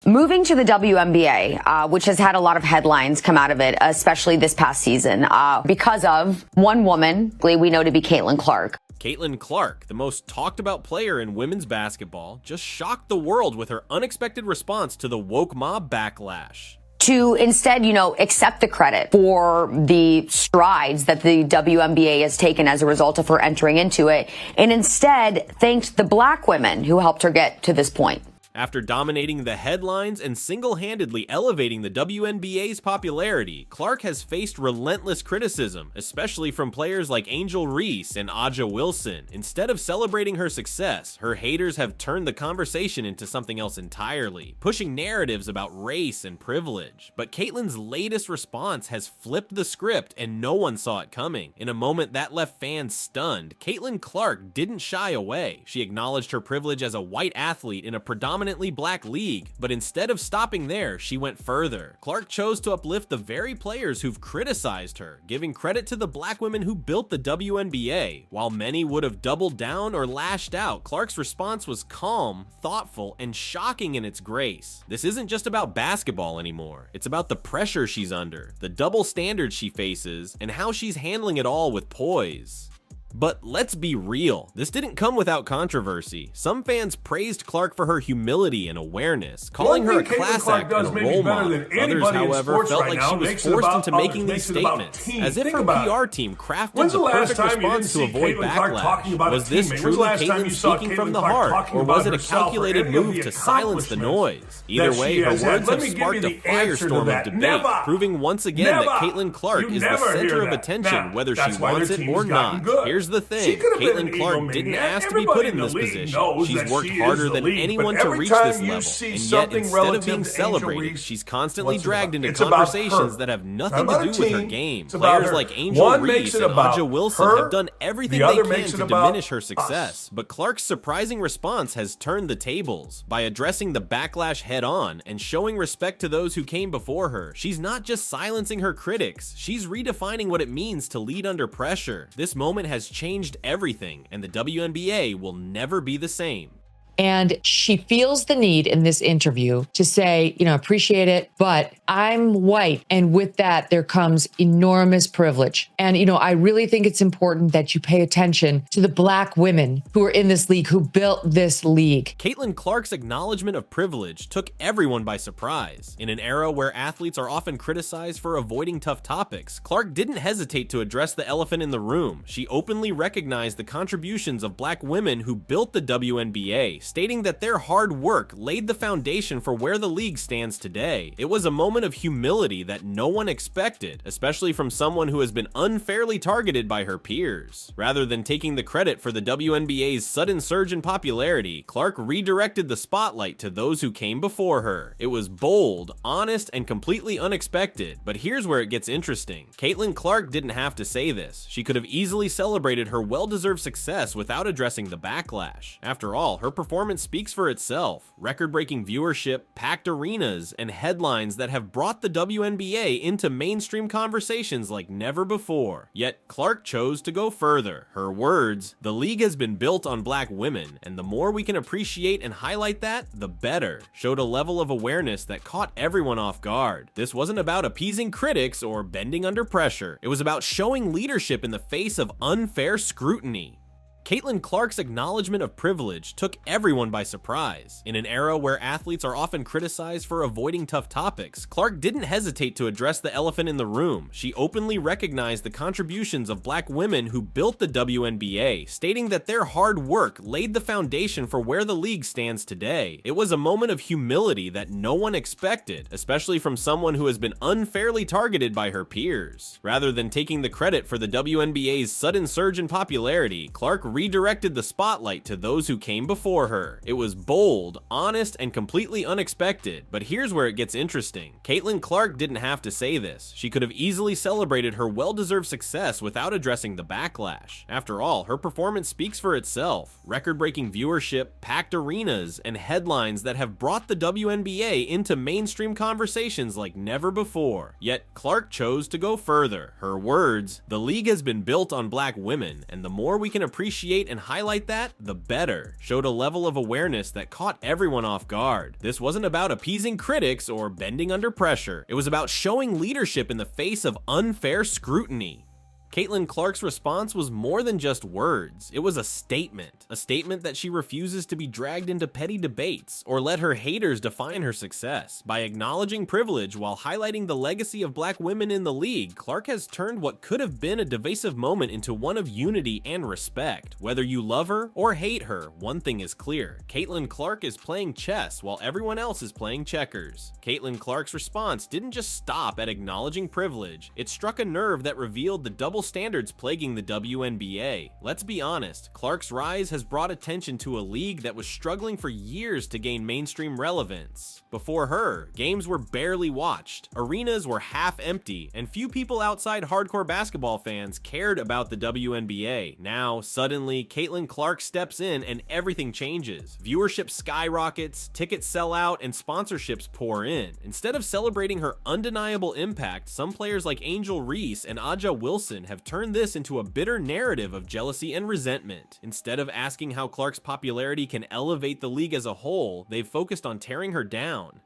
Moving to the WNBA, which has had a lot of headlines come out of it, especially this past season, because of one woman we know to be Caitlyn Clark. Caitlyn Clark, the most talked about player in women's basketball, just shocked the world with her unexpected response to the woke mob backlash. To instead, accept the credit for the strides that the WNBA has taken as a result of her entering into it, and instead thanked the black women who helped her get to this point. After dominating the headlines and single-handedly elevating the WNBA's popularity, Clark has faced relentless criticism, especially from players like Angel Reese and Aja Wilson. Instead of celebrating her success, her haters have turned the conversation into something else entirely, pushing narratives about race and privilege. But Caitlyn's latest response has flipped the script, and no one saw it coming. In a moment that left fans stunned, Caitlyn Clark didn't shy away. She acknowledged her privilege as a white athlete in a predominantly black league, but instead of stopping there, she went further. Clark chose to uplift the very players who've criticized her, giving credit to the black women who built the WNBA. While many would have doubled down or lashed out, Clark's response was calm, thoughtful, and shocking in its grace. This isn't just about basketball anymore. It's about the pressure she's under, the double standards she faces, and how she's handling it all with poise. But let's be real, this didn't come without controversy. Some fans praised Clark for her humility and awareness, calling her a class act and a role model. Others, however, felt like she was forced into making these statements, as if her PR team crafted the perfect response to avoid backlash. Was this truly Caitlyn speaking from the heart, or was it a calculated move to silence the noise? Either way, her words have sparked a firestorm of debate, proving once again that Caitlyn Clark is the center of attention, whether she wants it or not. Here's the thing, Caitlyn Clark didn't ask to be put in this position. She's worked harder than anyone to reach this level, and yet instead of being celebrated, she's constantly dragged into conversations that have nothing to do with her game. Players like Angel Reese and Aja Wilson have done everything they can to diminish her success, but Clark's surprising response has turned the tables. By addressing the backlash head-on and showing respect to those who came before her, she's not just silencing her critics, she's redefining what it means to lead under pressure. This moment has changed everything, and the WNBA will never be the same. And she feels the need in this interview to say, appreciate it, but I'm white. And with that, there comes enormous privilege. And, I really think it's important that you pay attention to the black women who are in this league, who built this league. Caitlyn Clark's acknowledgement of privilege took everyone by surprise. In an era where athletes are often criticized for avoiding tough topics, Clark didn't hesitate to address the elephant in the room. She openly recognized the contributions of black women who built the WNBA, stating that their hard work laid the foundation for where the league stands today. It was a moment of humility that no one expected, especially from someone who has been unfairly targeted by her peers. Rather than taking the credit for the WNBA's sudden surge in popularity, Clark redirected the spotlight to those who came before her. It was bold, honest, and completely unexpected, but here's where it gets interesting. Caitlyn Clark didn't have to say this. She could have easily celebrated her well-deserved success without addressing the backlash. After all, her performance speaks for itself. Record-breaking viewership, packed arenas, and headlines that have brought the WNBA into mainstream conversations like never before. Yet Clark chose to go further. Her words, "The league has been built on black women, and the more we can appreciate and highlight that, the better," showed a level of awareness that caught everyone off guard. This wasn't about appeasing critics or bending under pressure. It was about showing leadership in the face of unfair scrutiny. Caitlyn Clark's acknowledgement of privilege took everyone by surprise. In an era where athletes are often criticized for avoiding tough topics, Clark didn't hesitate to address the elephant in the room. She openly recognized the contributions of black women who built the WNBA, stating that their hard work laid the foundation for where the league stands today. It was a moment of humility that no one expected, especially from someone who has been unfairly targeted by her peers. Rather than taking the credit for the WNBA's sudden surge in popularity, Clark redirected the spotlight to those who came before her. It was bold, honest, and completely unexpected, but here's where it gets interesting. Caitlyn Clark didn't have to say this. She could have easily celebrated her well-deserved success without addressing the backlash. After all, her performance speaks for itself. Record-breaking viewership, packed arenas, and headlines that have brought the WNBA into mainstream conversations like never before. Yet Clark chose to go further. Her words, "The league has been built on black women, and the more we can appreciate appreciate and highlight that, the better. Showed a level of awareness that caught everyone off guard. This wasn't about appeasing critics or bending under pressure. It was about showing leadership in the face of unfair scrutiny. Caitlyn Clark's response was more than just words. It was a statement that she refuses to be dragged into petty debates or let her haters define her success. By acknowledging privilege while highlighting the legacy of black women in the league, Clark has turned what could have been a divisive moment into one of unity and respect. Whether you love her or hate her, one thing is clear. Caitlyn Clark is playing chess while everyone else is playing checkers. Caitlyn Clark's response didn't just stop at acknowledging privilege, it struck a nerve that revealed the double standards plaguing the WNBA. Let's be honest, Clark's rise has brought attention to a league that was struggling for years to gain mainstream relevance. Before her, games were barely watched, arenas were half empty, and few people outside hardcore basketball fans cared about the WNBA. Now, suddenly, Caitlyn Clark steps in and everything changes. Viewership skyrockets, tickets sell out, and sponsorships pour in. Instead of celebrating her undeniable impact, some players like Angel Reese and Aja Wilson have turned this into a bitter narrative of jealousy and resentment. Instead of asking how Clark's popularity can elevate the league as a whole, they've focused on tearing her down.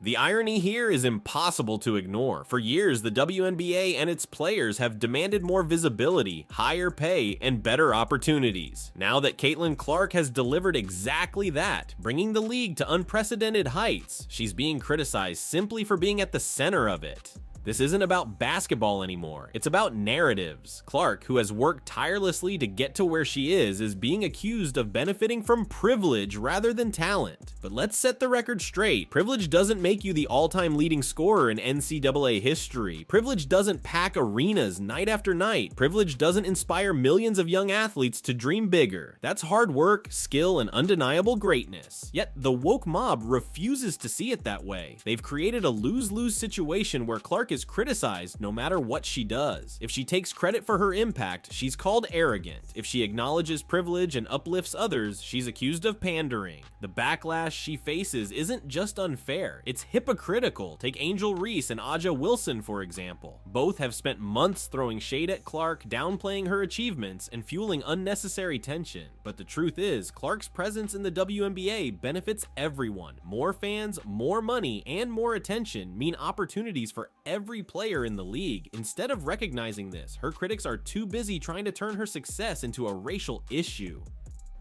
The irony here is impossible to ignore. For years, the WNBA and its players have demanded more visibility, higher pay, and better opportunities. Now that Caitlyn Clark has delivered exactly that, bringing the league to unprecedented heights, she's being criticized simply for being at the center of it. This isn't about basketball anymore, it's about narratives. Clark, who has worked tirelessly to get to where she is being accused of benefiting from privilege rather than talent. But let's set the record straight. Privilege doesn't make you the all-time leading scorer in NCAA history. Privilege doesn't pack arenas night after night. Privilege doesn't inspire millions of young athletes to dream bigger. That's hard work, skill, and undeniable greatness. Yet the woke mob refuses to see it that way. They've created a lose-lose situation where Clark is criticized no matter what she does. If she takes credit for her impact, she's called arrogant. If she acknowledges privilege and uplifts others, she's accused of pandering. The backlash she faces isn't just unfair, it's hypocritical. Take Angel Reese and Aja Wilson, for example. Both have spent months throwing shade at Clark, downplaying her achievements, and fueling unnecessary tension. But the truth is, Clark's presence in the WNBA benefits everyone. More fans, more money, and more attention mean opportunities for every player in the league. Instead of recognizing this, her critics are too busy trying to turn her success into a racial issue.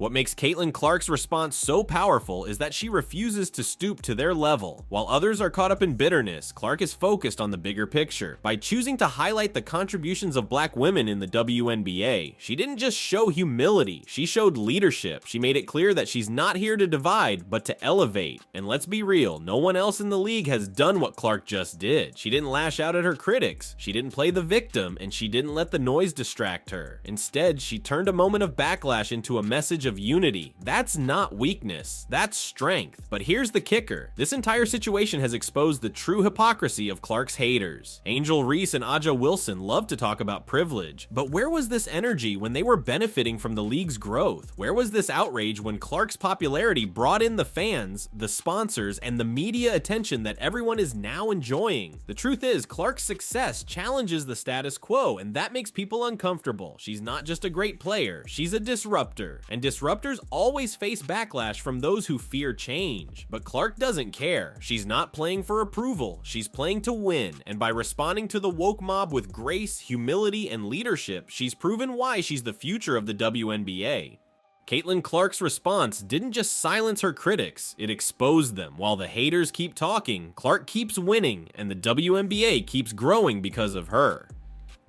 What makes Caitlyn Clark's response so powerful is that she refuses to stoop to their level. While others are caught up in bitterness, Clark is focused on the bigger picture. By choosing to highlight the contributions of black women in the WNBA, she didn't just show humility, she showed leadership. She made it clear that she's not here to divide, but to elevate. And let's be real, no one else in the league has done what Clark just did. She didn't lash out at her critics, she didn't play the victim, and she didn't let the noise distract her. Instead, she turned a moment of backlash into a message of unity. That's not weakness, that's strength. But here's the kicker. This entire situation has exposed the true hypocrisy of Clark's haters. Angel Reese and Aja Wilson love to talk about privilege, but where was this energy when they were benefiting from the league's growth? Where was this outrage when Clark's popularity brought in the fans, the sponsors, and the media attention that everyone is now enjoying? The truth is, Clark's success challenges the status quo, and that makes people uncomfortable. She's not just a great player, she's a disruptor, and disruptors always face backlash from those who fear change. But Clark doesn't care. She's not playing for approval, she's playing to win, and by responding to the woke mob with grace, humility, and leadership, she's proven why she's the future of the WNBA. Caitlyn Clark's response didn't just silence her critics, it exposed them. While the haters keep talking, Clark keeps winning, and the WNBA keeps growing because of her.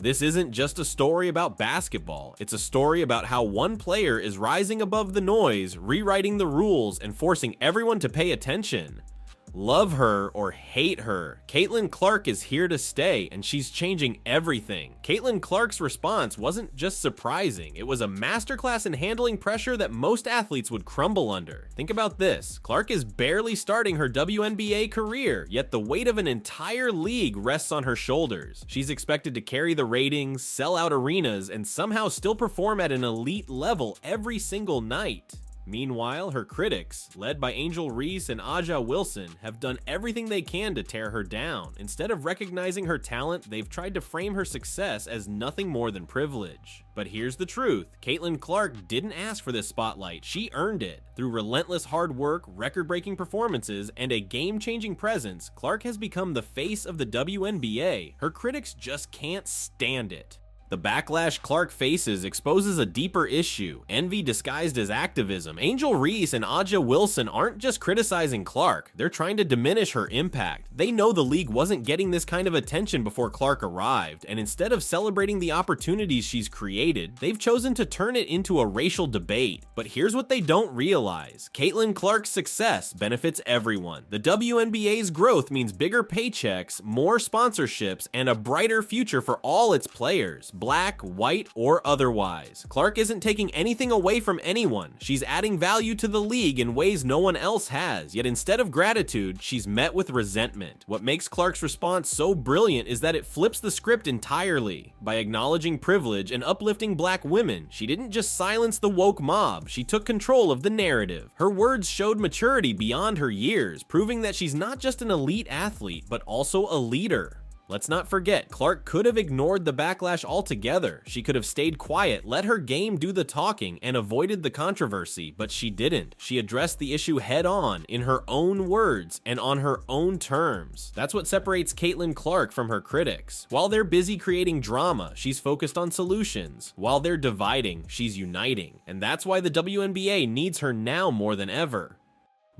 This isn't just a story about basketball, it's a story about how one player is rising above the noise, rewriting the rules, and forcing everyone to pay attention. Love her or hate her, Caitlyn Clark is here to stay, and she's changing everything. Caitlyn Clark's response wasn't just surprising, it was a masterclass in handling pressure that most athletes would crumble under. Think about this, Clark is barely starting her WNBA career, yet the weight of an entire league rests on her shoulders. She's expected to carry the ratings, sell out arenas, and somehow still perform at an elite level every single night. Meanwhile, her critics, led by Angel Reese and Aja Wilson, have done everything they can to tear her down. Instead of recognizing her talent, they've tried to frame her success as nothing more than privilege. But here's the truth, Caitlyn Clark didn't ask for this spotlight, she earned it. Through relentless hard work, record-breaking performances, and a game-changing presence, Clark has become the face of the WNBA. Her critics just can't stand it. The backlash Clark faces exposes a deeper issue, envy disguised as activism. Angel Reese and Aja Wilson aren't just criticizing Clark, they're trying to diminish her impact. They know the league wasn't getting this kind of attention before Clark arrived, and instead of celebrating the opportunities she's created, they've chosen to turn it into a racial debate. But here's what they don't realize. Caitlyn Clark's success benefits everyone. The WNBA's growth means bigger paychecks, more sponsorships, and a brighter future for all its players, black, white, or otherwise. Clark isn't taking anything away from anyone. She's adding value to the league in ways no one else has, yet instead of gratitude, she's met with resentment. What makes Clark's response so brilliant is that it flips the script entirely. By acknowledging privilege and uplifting black women, she didn't just silence the woke mob, she took control of the narrative. Her words showed maturity beyond her years, proving that she's not just an elite athlete, but also a leader. Let's not forget, Clark could have ignored the backlash altogether. She could have stayed quiet, let her game do the talking, and avoided the controversy, but she didn't. She addressed the issue head on, in her own words, and on her own terms. That's what separates Caitlyn Clark from her critics. While they're busy creating drama, she's focused on solutions. While they're dividing, she's uniting. And that's why the WNBA needs her now more than ever.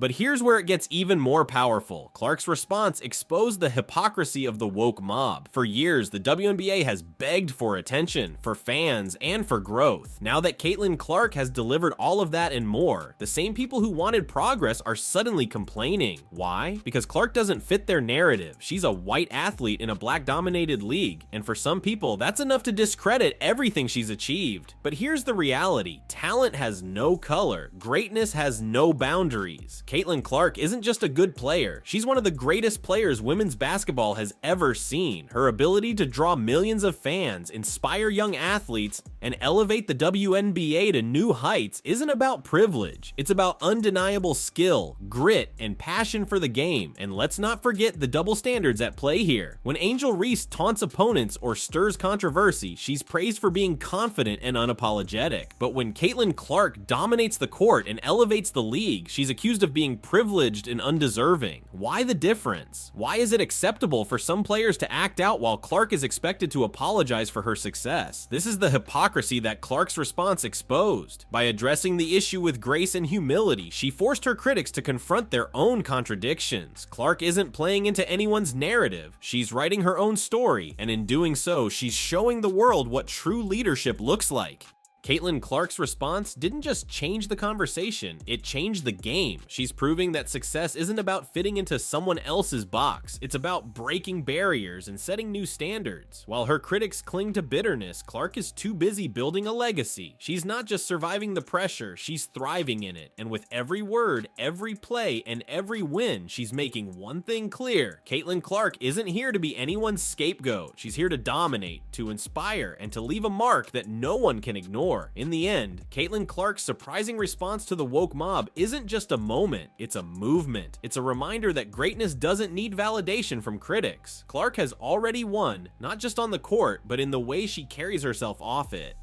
But here's where it gets even more powerful. Clark's response exposed the hypocrisy of the woke mob. For years, the WNBA has begged for attention, for fans, and for growth. Now that Caitlyn Clark has delivered all of that and more, the same people who wanted progress are suddenly complaining. Why? Because Clark doesn't fit their narrative. She's a white athlete in a black-dominated league, and for some people, that's enough to discredit everything she's achieved. But here's the reality. Talent has no color. Greatness has no boundaries. Caitlyn Clark isn't just a good player, she's one of the greatest players women's basketball has ever seen. Her ability to draw millions of fans, inspire young athletes, and elevate the WNBA to new heights isn't about privilege. It's about undeniable skill, grit, and passion for the game. And let's not forget the double standards at play here. When Angel Reese taunts opponents or stirs controversy, she's praised for being confident and unapologetic. But when Caitlyn Clark dominates the court and elevates the league, she's accused of being privileged and undeserving. Why the difference? Why is it acceptable for some players to act out while Clark is expected to apologize for her success? This is the hypocrisy that Clark's response exposed. By addressing the issue with grace and humility, she forced her critics to confront their own contradictions. Clark isn't playing into anyone's narrative. She's writing her own story, and in doing so, she's showing the world what true leadership looks like. Caitlyn Clark's response didn't just change the conversation, it changed the game. She's proving that success isn't about fitting into someone else's box, it's about breaking barriers and setting new standards. While her critics cling to bitterness, Clark is too busy building a legacy. She's not just surviving the pressure, she's thriving in it. And with every word, every play, and every win, she's making one thing clear. Caitlyn Clark isn't here to be anyone's scapegoat. She's here to dominate, to inspire, and to leave a mark that no one can ignore. In the end, Caitlyn Clark's surprising response to the woke mob isn't just a moment, it's a movement. It's a reminder that greatness doesn't need validation from critics. Clark has already won, not just on the court, but in the way she carries herself off it.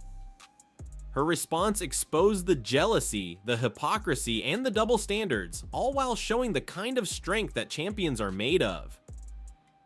Her response exposed the jealousy, the hypocrisy, and the double standards, all while showing the kind of strength that champions are made of.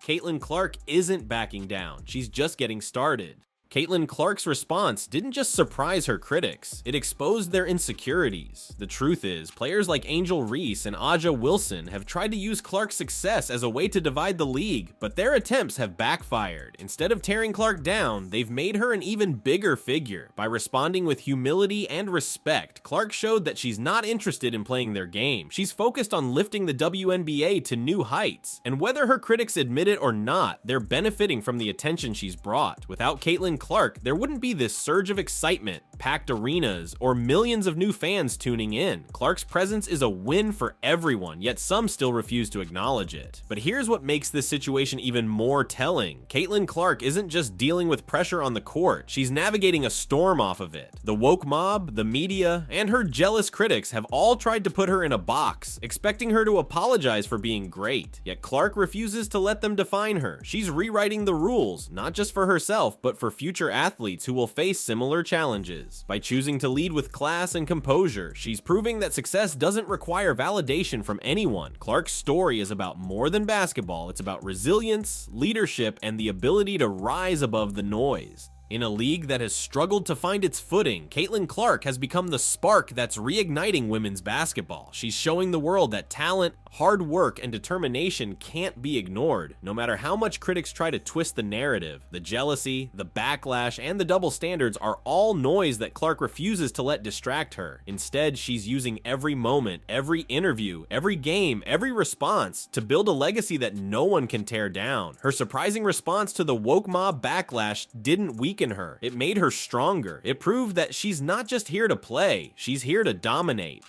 Caitlyn Clark isn't backing down, she's just getting started. Caitlyn Clark's response didn't just surprise her critics, it exposed their insecurities. The truth is, players like Angel Reese and Aja Wilson have tried to use Clark's success as a way to divide the league, but their attempts have backfired. Instead of tearing Clark down, they've made her an even bigger figure. By responding with humility and respect, Clark showed that she's not interested in playing their game. She's focused on lifting the WNBA to new heights. And whether her critics admit it or not, they're benefiting from the attention she's brought. Without Caitlyn Clark, there wouldn't be this surge of excitement, packed arenas, or millions of new fans tuning in. Clark's presence is a win for everyone, yet some still refuse to acknowledge it. But here's what makes this situation even more telling. Caitlyn Clark isn't just dealing with pressure on the court, she's navigating a storm off of it. The woke mob, the media, and her jealous critics have all tried to put her in a box, expecting her to apologize for being great. Yet Clark refuses to let them define her. She's rewriting the rules, not just for herself, but for future athletes who will face similar challenges. By choosing to lead with class and composure, she's proving that success doesn't require validation from anyone. Clark's story is about more than basketball. It's about resilience, leadership, and the ability to rise above the noise. In a league that has struggled to find its footing, Caitlyn Clark has become the spark that's reigniting women's basketball. She's showing the world that talent, hard work, and determination can't be ignored. No matter how much critics try to twist the narrative, the jealousy, the backlash, and the double standards are all noise that Clark refuses to let distract her. Instead, she's using every moment, every interview, every game, every response to build a legacy that no one can tear down. Her surprising response to the woke mob backlash didn't weaken her. It made her stronger. It proved that she's not just here to play, she's here to dominate.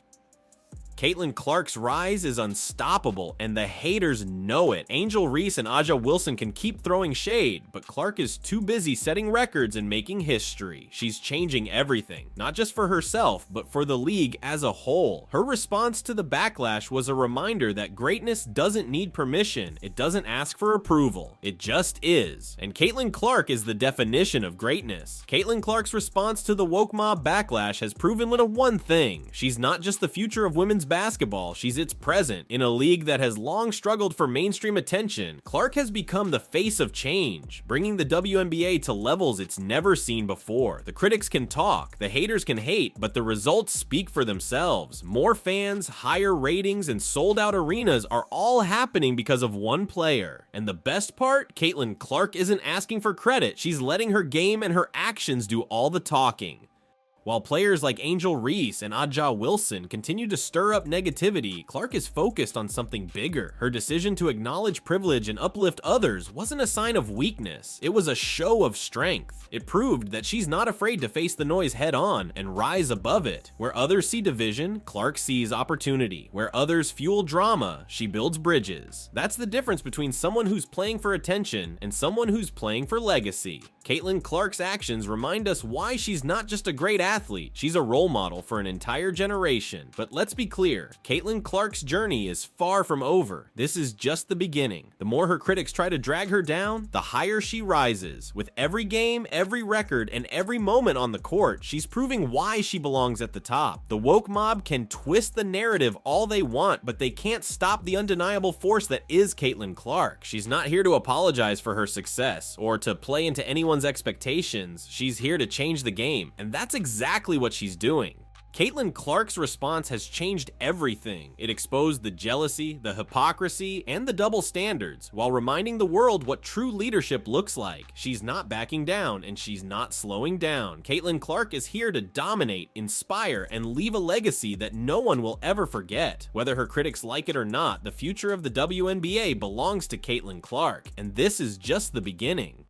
Caitlyn Clark's rise is unstoppable, and the haters know it. Angel Reese and Aja Wilson can keep throwing shade, but Clark is too busy setting records and making history. She's changing everything, not just for herself, but for the league as a whole. Her response to the backlash was a reminder that greatness doesn't need permission. It doesn't ask for approval. It just is. And Caitlyn Clark is the definition of greatness. Caitlyn Clark's response to the woke mob backlash has proven little one thing. She's not just the future of women's basketball, she's its present. In a league that has long struggled for mainstream attention, Clark has become the face of change, bringing the WNBA to levels it's never seen before. The critics can talk, the haters can hate, but the results speak for themselves. More fans, higher ratings, and sold-out arenas are all happening because of one player. And the best part? Caitlyn Clark isn't asking for credit, she's letting her game and her actions do all the talking. While players like Angel Reese and Aja Wilson continue to stir up negativity, Clark is focused on something bigger. Her decision to acknowledge privilege and uplift others wasn't a sign of weakness, it was a show of strength. It proved that she's not afraid to face the noise head on and rise above it. Where others see division, Clark sees opportunity. Where others fuel drama, she builds bridges. That's the difference between someone who's playing for attention and someone who's playing for legacy. Caitlyn Clark's actions remind us why she's not just a great athlete, she's a role model for an entire generation. But let's be clear, Caitlyn Clark's journey is far from over. This is just the beginning. The more her critics try to drag her down, the higher she rises. With every game, every record, and every moment on the court, she's proving why she belongs at the top. The woke mob can twist the narrative all they want, but they can't stop the undeniable force that is Caitlyn Clark. She's not here to apologize for her success or to play into anyone's expectations. She's here to change the game, and that's exactly what she's doing. Caitlyn Clark's response has changed everything. It exposed the jealousy, the hypocrisy, and the double standards, while reminding the world what true leadership looks like. She's not backing down, and she's not slowing down. Caitlyn Clark is here to dominate, inspire, and leave a legacy that no one will ever forget. Whether her critics like it or not, the future of the WNBA belongs to Caitlyn Clark, and this is just the beginning.